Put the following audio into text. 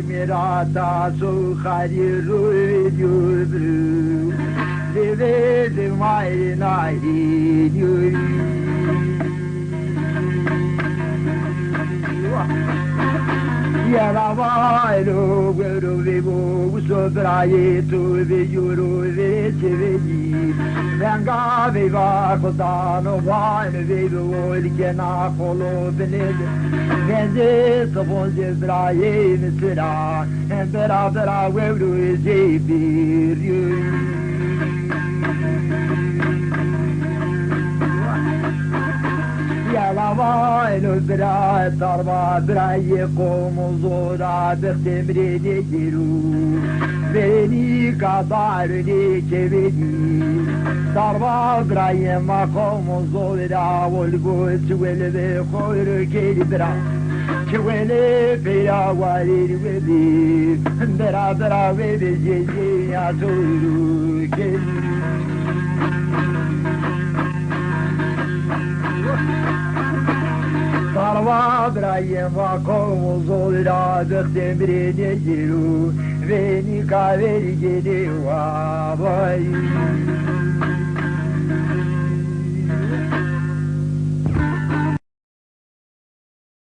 Mirata su khayru ediyor de mai nai yuri Yara vai lo guero vivo soprai tu vi giuro vi ci vedi Venga viva cotano vai vivo il che na colo venede Vende so bonje braie mi sera Embera bera guero e jebi Yala lo bra tarva braye como zora bektemri de giru Beni kadar ni çeveni Tarva braye ma como zora volgo çuele ve koyru keli bra Çuele pera wari webi Bera bera webi jeje ya turu keli Tarva braye va como zolra bektemri ne giru Veni kaveri geliyor vay